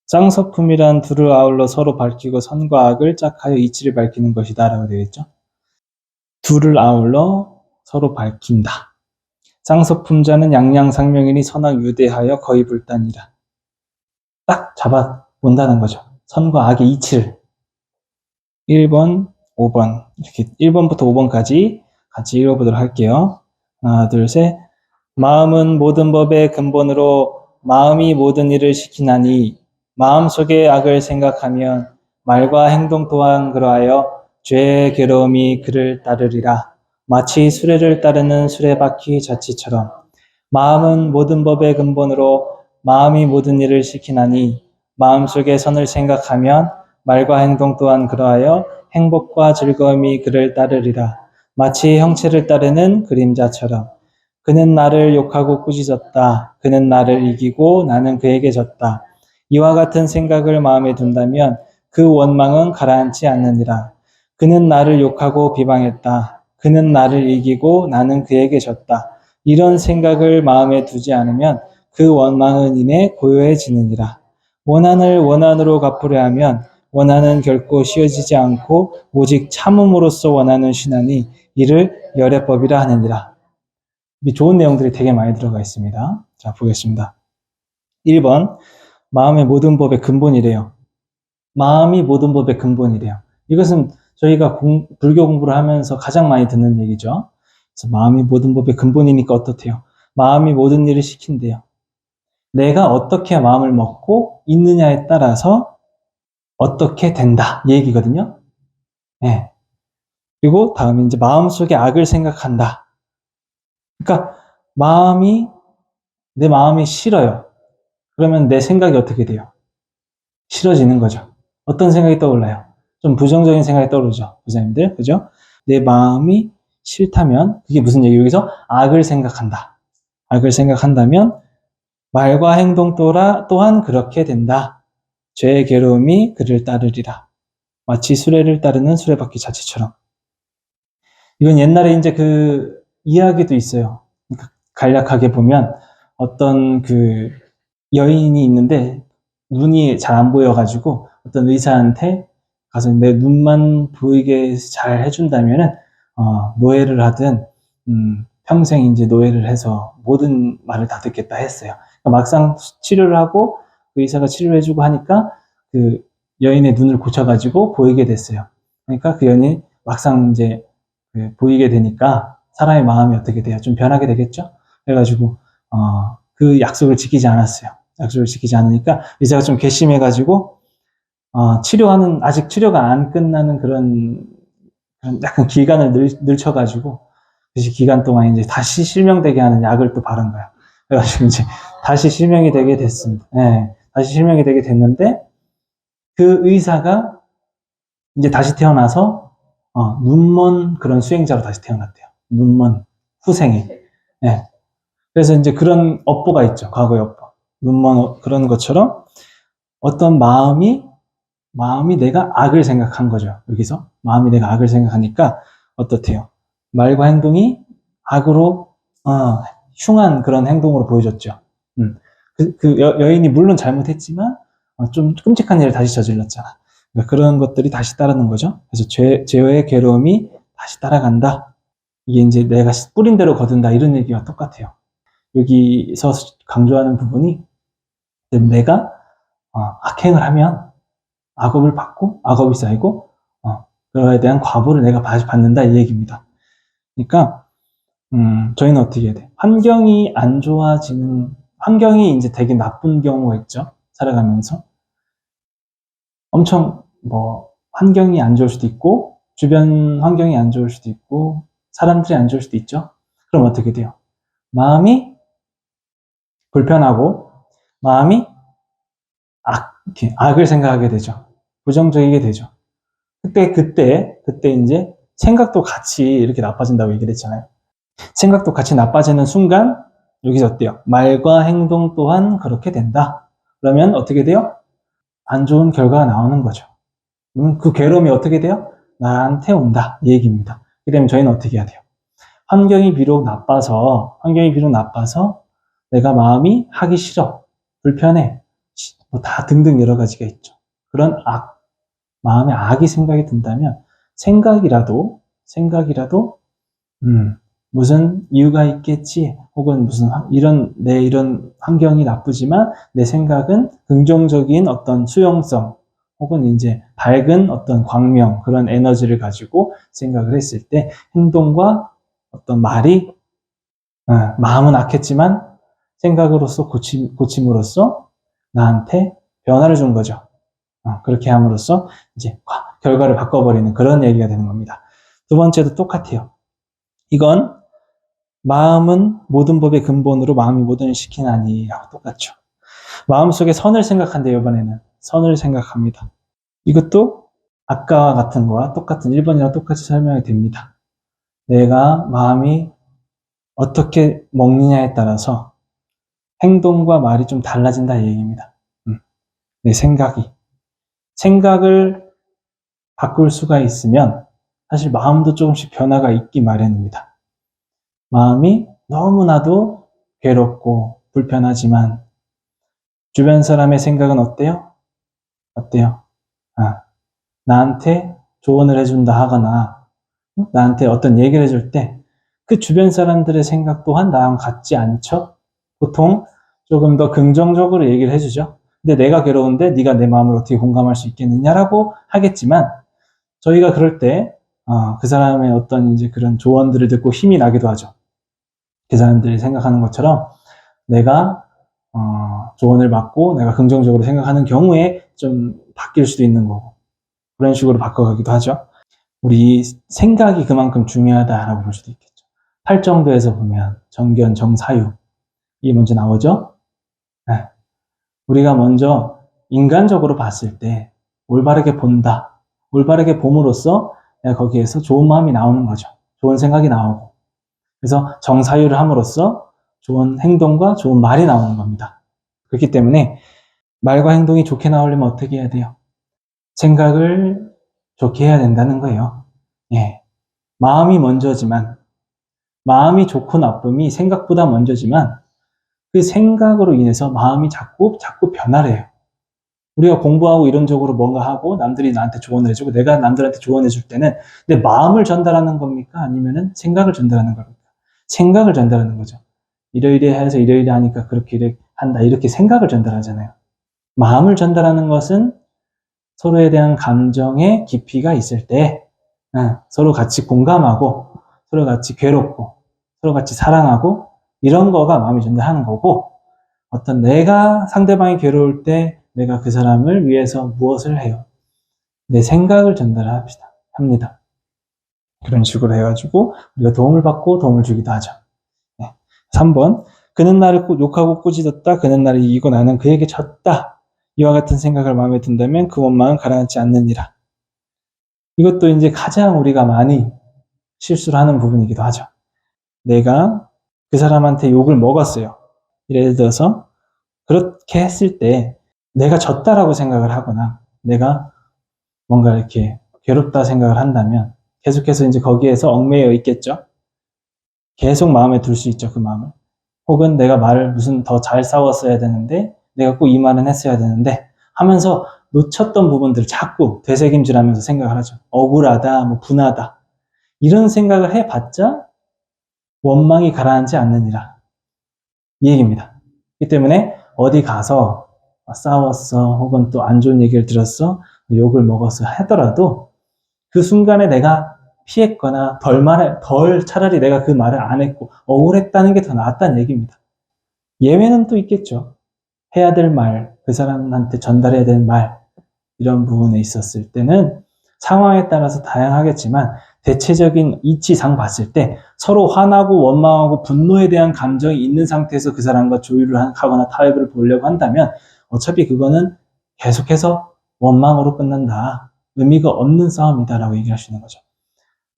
쌍서품이란 둘을 아울러 서로 밝히고 선과 악을 짝하여 이치를 밝히는 것이다 라고 되어 있죠. 둘을 아울러 서로 밝힌다. 쌍서품자는 양양상명이니 선악 유대하여 거의 불단이라. 딱 잡아 본다는 거죠. 선과 악의 이치를. 1번, 5번 이렇게 1번부터 5번까지 같이 읽어보도록 할게요. 하나, 둘, 셋. 마음은 모든 법의 근본으로 마음이 모든 일을 시키나니 마음속의 악을 생각하면 말과 행동 또한 그러하여 죄의 괴로움이 그를 따르리라. 마치 수레를 따르는 수레바퀴 자치처럼 마음은 모든 법의 근본으로 마음이 모든 일을 시키나니 마음속의 선을 생각하면 말과 행동 또한 그러하여 행복과 즐거움이 그를 따르리라. 마치 형체를 따르는 그림자처럼 그는 나를 욕하고 꾸짖었다. 그는 나를 이기고 나는 그에게 졌다. 이와 같은 생각을 마음에 둔다면 그 원망은 가라앉지 않느니라. 그는 나를 욕하고 비방했다. 그는 나를 이기고 나는 그에게 졌다. 이런 생각을 마음에 두지 않으면 그 원망은 이내 고요해지느니라. 원한을 원한으로 갚으려 하면 원한은 결코 쉬어지지 않고 오직 참음으로써 원한은 쉬나니 이를 열애법이라 하느니라. 좋은 내용들이 되게 많이 들어가 있습니다. 자, 보겠습니다. 1번, 마음의 모든 법의 근본이래요. 마음이 모든 법의 근본이래요. 이것은 저희가 불교 공부를 하면서 가장 많이 듣는 얘기죠. 그래서 마음이 모든 법의 근본이니까 어떻대요? 마음이 모든 일을 시킨대요. 내가 어떻게 마음을 먹고 있느냐에 따라서 어떻게 된다. 이 얘기거든요. 네. 그리고 다음에 이제 마음속에 악을 생각한다. 그러니까 내 마음이 싫어요. 그러면 내 생각이 어떻게 돼요? 싫어지는 거죠. 어떤 생각이 떠올라요? 좀 부정적인 생각이 떠오르죠. 부자님들, 그죠? 내 마음이 싫다면 그게 무슨 얘기예요? 여기서 악을 생각한다. 악을 생각한다면 말과 행동 또한 그렇게 된다. 죄의 괴로움이 그를 따르리라. 마치 수레를 따르는 수레바퀴 자체처럼. 이건 옛날에 이제 그 이야기도 있어요. 그러니까 간략하게 보면 어떤 그 여인이 있는데 눈이 잘 안 보여가지고 어떤 의사한테 가서 내 눈만 보이게 잘 해준다면은 노예를 하든 평생 이제 노예를 해서 모든 말을 다 듣겠다 했어요. 그러니까 막상 치료를 하고 그 의사가 치료를 해주고 하니까 그 여인의 눈을 고쳐가지고 보이게 됐어요. 그러니까 그 여인이 막상 이제 보이게 되니까 사람의 마음이 어떻게 돼요? 좀 변하게 되겠죠? 그래가지고 그 약속을 지키지 않았어요. 약속을 지키지 않으니까 의사가 좀 괘씸해가지고 아직 치료가 안 끝나는 그런 약간 기간을 늘쳐가지고 그 기간 동안 이제 다시 실명되게 하는 약을 또 바른 거야. 그래가지고 이제 다시 실명이 되게 됐습니다. 네, 다시 실명이 되게 됐는데 그 의사가 이제 다시 태어나서 눈먼 그런 수행자로 다시 태어났대요. 눈먼 후생에. 네. 그래서 이제 그런 업보가 있죠. 과거의 업보. 눈먼 그런 것처럼 어떤 마음이 내가 악을 생각한 거죠. 여기서 마음이 내가 악을 생각하니까 어떻대요? 말과 행동이 악으로 흉한 그런 행동으로 보여줬죠. 그 여인이 물론 잘못했지만 좀 끔찍한 일을 다시 저질렀잖아. 그러니까 그런 것들이 다시 따르는 거죠. 그래서 죄의 괴로움이 다시 따라간다. 이게 이제 내가 뿌린 대로 거둔다 이런 얘기와 똑같아요. 여기서 강조하는 부분이 내가 악행을 하면 악업을 받고 악업이 쌓이고 그거에 대한 과보를 내가 받는다 이 얘기입니다. 그러니까 저희는 어떻게 해야 돼? 환경이 안 좋아지는 환경이 이제 되게 나쁜 경우가 있죠. 살아가면서 엄청 환경이 안 좋을 수도 있고 주변 환경이 안 좋을 수도 있고 사람들이 안 좋을 수도 있죠. 그럼 어떻게 돼요? 마음이 불편하고 마음이 악을 생각하게 되죠. 부정적이게 되죠. 그때 이제 생각도 같이 이렇게 나빠진다고 얘기를 했잖아요. 생각도 같이 나빠지는 순간 여기서 어때요? 말과 행동 또한 그렇게 된다. 그러면 어떻게 돼요? 안 좋은 결과가 나오는 거죠. 그 괴로움이 어떻게 돼요? 나한테 온다. 이 얘기입니다. 그러면 저희는 어떻게 해야 돼요? 환경이 비록 나빠서 내가 마음이 하기 싫어. 불편해. 뭐 다 등등 여러 가지가 있죠. 그런 마음에 악이 생각이 든다면 생각이라도 무슨 이유가 있겠지, 혹은 무슨 이런 환경이 나쁘지만 내 생각은 긍정적인 어떤 수용성, 혹은 이제 밝은 어떤 광명, 그런 에너지를 가지고 생각을 했을 때 행동과 어떤 말이 마음은 악했지만 생각으로서 고침으로써 나한테 변화를 준 거죠. 그렇게 함으로써 이제 결과를 바꿔버리는 그런 얘기가 되는 겁니다. 두 번째도 똑같아요. 이건 마음은 모든 법의 근본으로 마음이 모든 일 시키나니라고 똑같죠. 마음속에 선을 생각한대요. 이번에는 선을 생각합니다. 이것도 아까와 같은 거와 똑같은 1번이랑 똑같이 설명이 됩니다. 내가 마음이 어떻게 먹느냐에 따라서 행동과 말이 좀 달라진다 이 얘기입니다. 내 생각을 바꿀 수가 있으면 사실 마음도 조금씩 변화가 있기 마련입니다. 마음이 너무나도 괴롭고 불편하지만 주변 사람의 생각은 어때요? 나한테 조언을 해준다 하거나 나한테 어떤 얘기를 해줄 때 그 주변 사람들의 생각 또한 나랑 같지 않죠? 보통 조금 더 긍정적으로 얘기를 해주죠. 근데 내가 괴로운데 네가 내 마음을 어떻게 공감할 수 있겠느냐라고 하겠지만 저희가 그럴 때 그 사람의 어떤 이제 그런 조언들을 듣고 힘이 나기도 하죠. 그 사람들이 생각하는 것처럼 내가 조언을 받고 내가 긍정적으로 생각하는 경우에 좀 바뀔 수도 있는 거고, 그런 식으로 바꿔가기도 하죠. 우리 생각이 그만큼 중요하다라고 볼 수도 있겠죠. 팔정도에서 보면 정견, 정사유 이게 먼저 나오죠. 네. 우리가 먼저 인간적으로 봤을 때 올바르게 본다. 올바르게 봄으로써 거기에서 좋은 마음이 나오는 거죠. 좋은 생각이 나오고. 그래서 정사유를 함으로써 좋은 행동과 좋은 말이 나오는 겁니다. 그렇기 때문에 말과 행동이 좋게 나오려면 어떻게 해야 돼요? 생각을 좋게 해야 된다는 거예요. 예. 마음이 좋고 나쁨이 생각보다 먼저지만 그 생각으로 인해서 마음이 자꾸 변화를 해요. 우리가 공부하고 이론적으로 뭔가 하고 남들이 나한테 조언을 해주고 내가 남들한테 조언해 줄 때는 내 마음을 전달하는 겁니까? 아니면은 생각을 전달하는 겁니까? 생각을 전달하는 거죠. 이러이러 해서 이러이러 하니까 그렇게 한다. 이렇게 생각을 전달하잖아요. 마음을 전달하는 것은 서로에 대한 감정의 깊이가 있을 때 서로 같이 공감하고 서로 같이 괴롭고 서로 같이 사랑하고 이런 거가 마음이 전달하는 거고, 어떤 내가 상대방이 괴로울 때 내가 그 사람을 위해서 무엇을 해요? 내 생각을 합니다. 그런 식으로 해가지고 우리가 도움을 받고 도움을 주기도 하죠. 3번, 그는 나를 욕하고 꾸짖었다. 그는 나를 이기고 나는 그에게 졌다. 이와 같은 생각을 마음에 든다면 그 원망은 가라앉지 않느니라. 이것도 이제 가장 우리가 많이 실수를 하는 부분이기도 하죠. 내가 그 사람한테 욕을 먹었어요. 예를 들어서 그렇게 했을 때 내가 졌다라고 생각을 하거나 내가 뭔가 이렇게 괴롭다 생각을 한다면 계속해서 이제 거기에서 얽매여 있겠죠. 계속 마음에 둘 수 있죠, 그 마음을. 혹은 내가 말을 무슨 더 잘 싸웠어야 되는데 내가 꼭 이 말은 했어야 되는데 하면서 놓쳤던 부분들을 자꾸 되새김질하면서 생각을 하죠. 억울하다, 뭐 분하다. 이런 생각을 해봤자 원망이 가라앉지 않느니라. 이 얘기입니다. 그렇기 때문에 어디 가서 싸웠어, 혹은 또 안 좋은 얘기를 들었어, 욕을 먹었어 하더라도 그 순간에 내가 피했거나 덜 차라리 내가 그 말을 안 했고 억울했다는 게 더 낫다는 얘기입니다. 예외는 또 있겠죠. 해야 될 말, 그 사람한테 전달해야 될 말, 이런 부분에 있었을 때는 상황에 따라서 다양하겠지만 대체적인 이치상 봤을 때 서로 화나고 원망하고 분노에 대한 감정이 있는 상태에서 그 사람과 조율을 하거나 타협을 보려고 한다면 어차피 그거는 계속해서 원망으로 끝난다. 의미가 없는 싸움이다라고 얘기할 수 있는 거죠.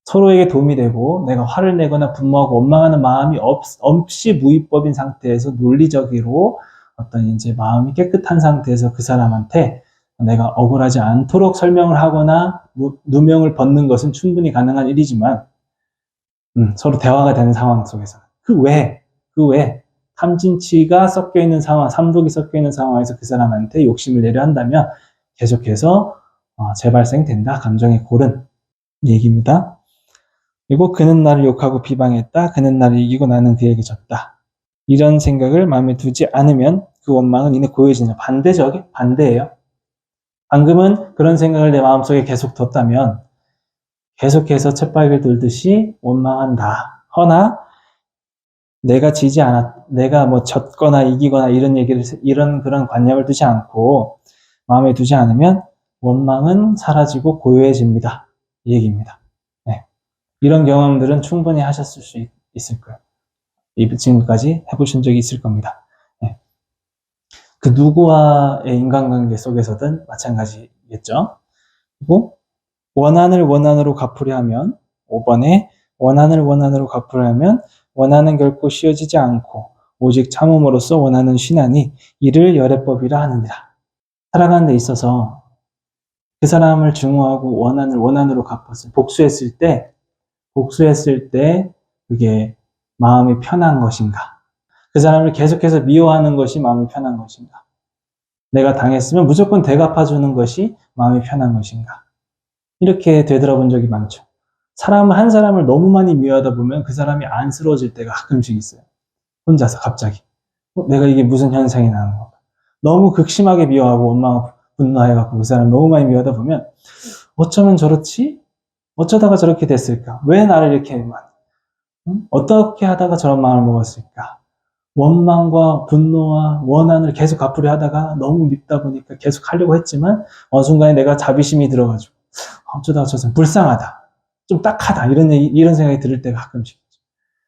서로에게 도움이 되고 내가 화를 내거나 분노하고 원망하는 마음이 없이 무위법인 상태에서 논리적으로 어떤 이제 마음이 깨끗한 상태에서 그 사람한테 내가 억울하지 않도록 설명을 하거나 누명을 벗는 것은 충분히 가능한 일이지만 서로 대화가 되는 상황 속에서 그 외에 탐진치가 섞여 있는 상황, 삼독이 섞여 있는 상황에서 그 사람한테 욕심을 내려 한다면 계속해서 재발생된다. 감정의 골은 얘기입니다. 그리고 그는 나를 욕하고 비방했다. 그는 나를 이기고 나는 그에게 졌다. 이런 생각을 마음에 두지 않으면 그 원망은 이내 고요해지냐. 반대예요. 방금은 그런 생각을 내 마음속에 계속 뒀다면 계속해서 쳇바퀴를 돌듯이 원망한다. 허나 내가 내가 졌거나 이기거나 이런 그런 관념을 두지 않고 마음에 두지 않으면 원망은 사라지고 고요해집니다. 이 얘기입니다. 네. 이런 경험들은 충분히 하셨을 수 있을 거예요. 지금까지 해보신 적이 있을 겁니다. 네. 그 누구와의 인간관계 속에서든 마찬가지겠죠. 그리고 원한을 원한으로 갚으려 하면 5번에 원한을 원한으로 갚으려 하면 원한은 결코 쉬어지지 않고 오직 참음으로써 원한은 쉬나니 이를 열애법이라 하느니라. 살아가는 데 있어서 그 사람을 증오하고 원한을 원한으로 갚았을 복수했을 때 그게 마음이 편한 것인가? 그 사람을 계속해서 미워하는 것이 마음이 편한 것인가? 내가 당했으면 무조건 대갚아주는 것이 마음이 편한 것인가? 이렇게 되돌아본 적이 많죠. 한 사람을 너무 많이 미워하다 보면 그 사람이 안쓰러워질 때가 가끔씩 있어요. 혼자서 갑자기. 내가 이게 무슨 현상이 나는 건가? 너무 극심하게 미워하고 원망하고 분노해갖고 그 사람을 너무 많이 미워하다 보면 어쩌면 저렇지? 어쩌다가 저렇게 됐을까? 왜 나를 이렇게 어떻게 하다가 저런 마음을 먹었을까? 원망과 분노와 원한을 계속 갚으려 하다가 너무 밉다 보니까 계속 하려고 했지만 어느 순간에 내가 자비심이 들어가지고 어쩌다가 저 사람 불쌍하다. 좀 딱하다. 이런 생각이 들을 때가 가끔씩 있죠.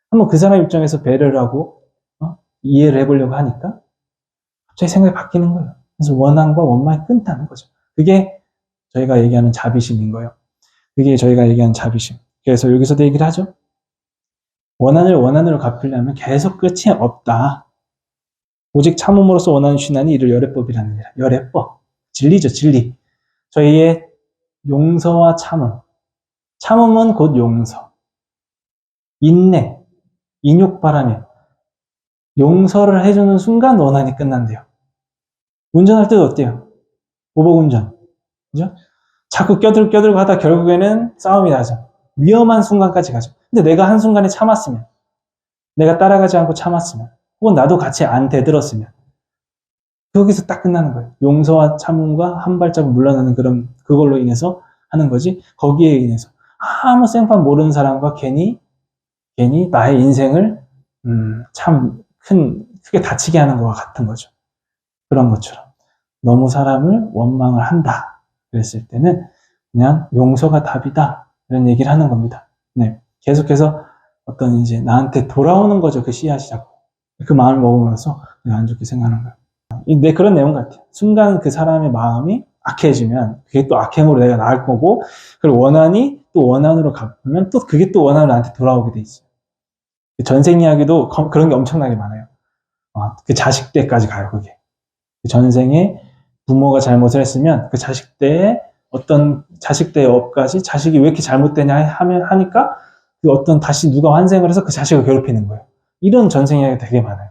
한번 그 사람 입장에서 배려를 하고 이해를 해보려고 하니까 갑자기 생각이 바뀌는 거예요. 그래서 원한과 원망이 끊다는 거죠. 그게 저희가 얘기하는 자비심인 거예요. 그게 저희가 얘기하는 자비심. 그래서 여기서도 얘기를 하죠. 원한을 원한으로 갚으려면 계속 끝이 없다. 오직 참음으로써 원한을 쉬나니 이를 열애법이라느니라. 열애법. 진리죠, 진리. 저희의 용서와 참음. 참음은 곧 용서. 인내, 인욕바라며 용서를 해주는 순간 원한이 끝난대요. 운전할 때도 어때요? 보복운전. 그죠? 자꾸 껴들고 하다 결국에는 싸움이 나죠. 위험한 순간까지 가죠. 근데 내가 한순간에 참았으면, 내가 따라가지 않고 참았으면, 혹은 나도 같이 안 대들었으면, 거기서 딱 끝나는 거예요. 용서와 참음과 한 발자국 물러나는 그걸로 인해서 하는 거지, 거기에 인해서 아무 생판 모르는 사람과 괜히 나의 인생을 참 크게 다치게 하는 것과 같은 거죠. 그런 것처럼 너무 사람을 원망을 한다 그랬을 때는 그냥 용서가 답이다 이런 얘기를 하는 겁니다. 네, 계속해서 어떤 이제 나한테 돌아오는 거죠. 그 씨앗이 자꾸 그 마음을 먹음으로써 내가 안 좋게 생각하는 거예요. 네, 그런 내용 같아요. 순간 그 사람의 마음이 악해지면 그게 또 악행으로 내가 나을 거고, 그리고 원한이 또 원한으로 갚으면 또 그게 또 원한으로 나한테 돌아오게 돼 있어요. 전생 이야기도 그런 게 엄청나게 많아요. 그 자식 때까지 가요, 그게. 전생에 부모가 잘못을 했으면 그 자식 때에 어떤 자식 때의 업까지 자식이 왜 이렇게 잘못되냐 하니까 그 어떤 다시 누가 환생을 해서 그 자식을 괴롭히는 거예요. 이런 전생 이야기가 되게 많아요.